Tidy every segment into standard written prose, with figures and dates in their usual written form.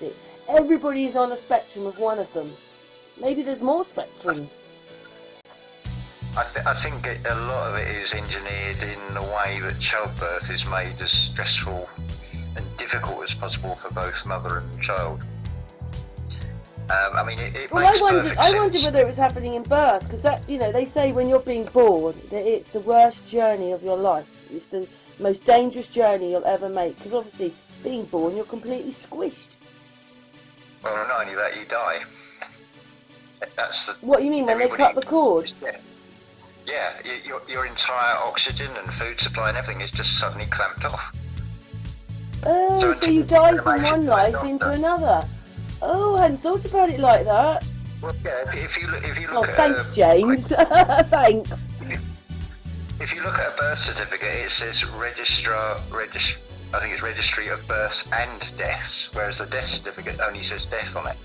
autistic. Everybody's on a spectrum of one of them. Maybe there's more spectrums. I think a lot of it is engineered in the way that childbirth is made as stressful and difficult as possible for both mother and child. I mean, it well, makes I wondered whether it was happening in birth, because that, you know, they say when you're being born that it's the worst journey of your life. It's the most dangerous journey you'll ever make, because obviously being born you're completely squished. Well, not only that, you die. That's the, what do you mean, when they cut the cord? Yeah, your entire oxygen and food supply and everything is just suddenly clamped off. Oh, so you die from one life into another. Oh, I hadn't thought about it like that. Well, yeah, if you look oh, at thanks, James. Thanks. If you look at a birth certificate, it says I think it's Registry of Births and Deaths, whereas the death certificate only says death on it.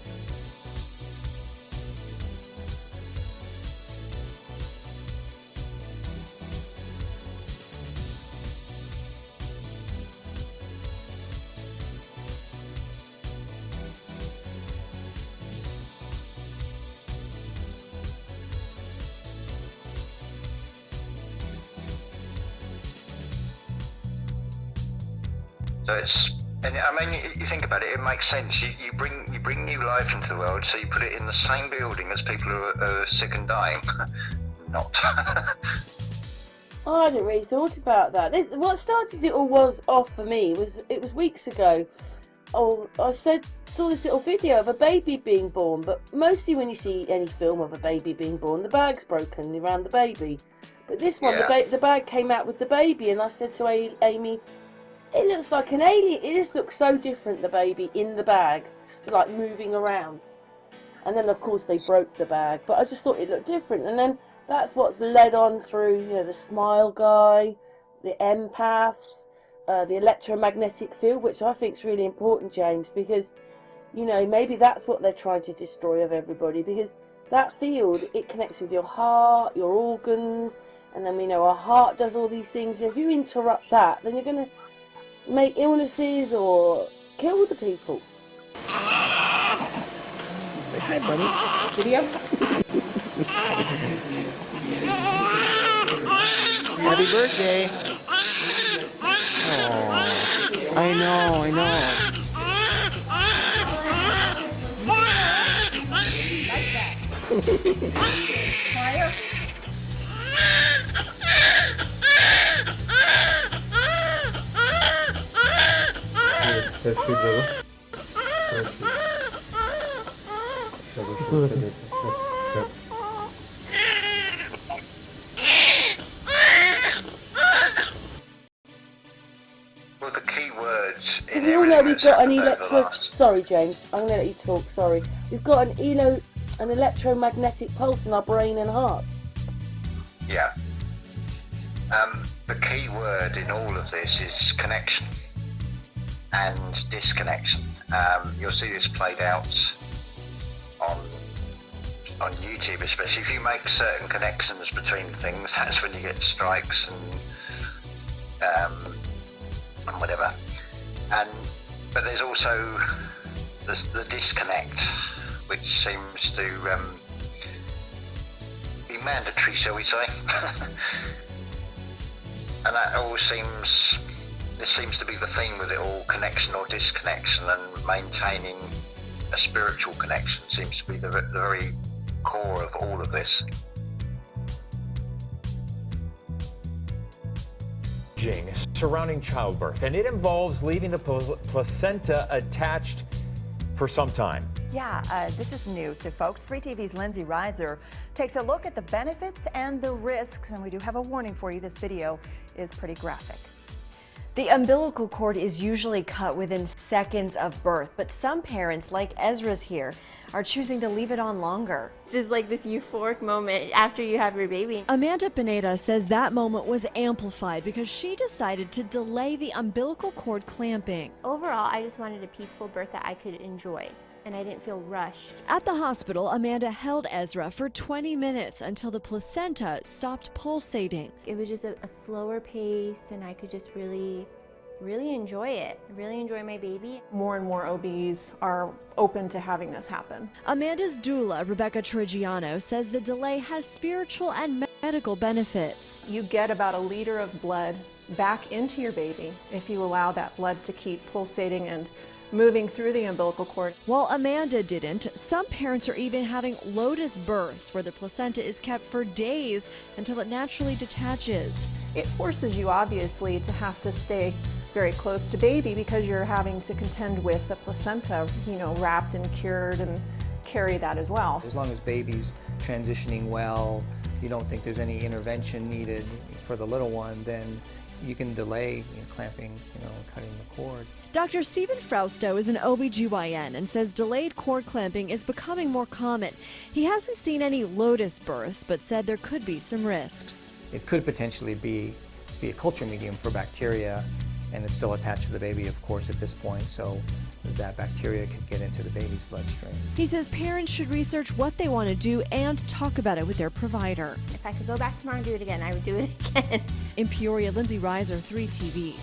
So it's, and I mean, you think about it, it makes sense. You bring new life into the world, so you put it in the same building as people who are sick and dying. Not. Oh, I hadn't really thought about that. What started it all was off for me was weeks ago. Oh, I saw this little video of a baby being born, but mostly when you see any film of a baby being born, the bag's broken around the baby. But this one, the bag came out with the baby, and I said to Amy, it looks like an alien. It just looks so different, the baby in the bag, like moving around. And then, of course, they broke the bag. But I just thought it looked different. And then that's what's led on through, you know, the smile guy, the empaths, the electromagnetic field, which I think is really important, James, because, you know, maybe that's what they're trying to destroy of everybody. Because that field, it connects with your heart, your organs. And then we know our heart does all these things. And if you interrupt that, then you're going to make illnesses or kill the people. Say hi, buddy. Video. Happy birthday. Oh, I know. Well, the key words in we all know we've got an electro. Sorry, James. I'm going to let you talk. Sorry. We've got an electromagnetic pulse in our brain and heart. Yeah. The key word in all of this is connection and disconnection. You'll see this played out on YouTube, especially if you make certain connections between things. That's when you get strikes and whatever. But there's also the disconnect, which seems to be mandatory, shall we say? And that all seems to be the theme with it all: connection or disconnection, and maintaining a spiritual connection seems to be the very core of all of this. Surrounding childbirth, and it involves leaving the placenta attached for some time. Yeah, this is new to folks. 3TV's Lindsay Reiser takes a look at the benefits and the risks, and we do have a warning for you. This video is pretty graphic. The umbilical cord is usually cut within seconds of birth, but some parents, like Ezra's here, are choosing to leave it on longer. It's just like this euphoric moment after you have your baby. Amanda Pineda says that moment was amplified because she decided to delay the umbilical cord clamping. Overall, I just wanted a peaceful birth that I could enjoy, and I didn't feel rushed. At the hospital, Amanda held Ezra for 20 minutes until the placenta stopped pulsating. It was just a slower pace, and I could just really really enjoy it. I really enjoy my baby. More and more OBs are open to having this happen. Amanda's doula, Rebecca Trigiano, says the delay has spiritual and medical benefits. You get about 1 liter of blood back into your baby if you allow that blood to keep pulsating and moving through the umbilical cord. While Amanda didn't, some parents are even having lotus births where the placenta is kept for days until it naturally detaches. It forces you obviously to have to stay very close to baby because you're having to contend with the placenta, wrapped and cured, and carry that as well. As long as baby's transitioning well, you don't think there's any intervention needed for the little one, then you can delay clamping, cutting the cord. Dr. Stephen Frausto is an OBGYN and says delayed cord clamping is becoming more common. He hasn't seen any lotus births, but said there could be some risks. It could potentially be a culture medium for bacteria, and it's still attached to the baby, of course, at this point, so that bacteria could get into the baby's bloodstream. He says parents should research what they want to do and talk about it with their provider. If I could go back tomorrow and do it again, I would do it again. In Peoria, Lindsay Reiser, 3TV.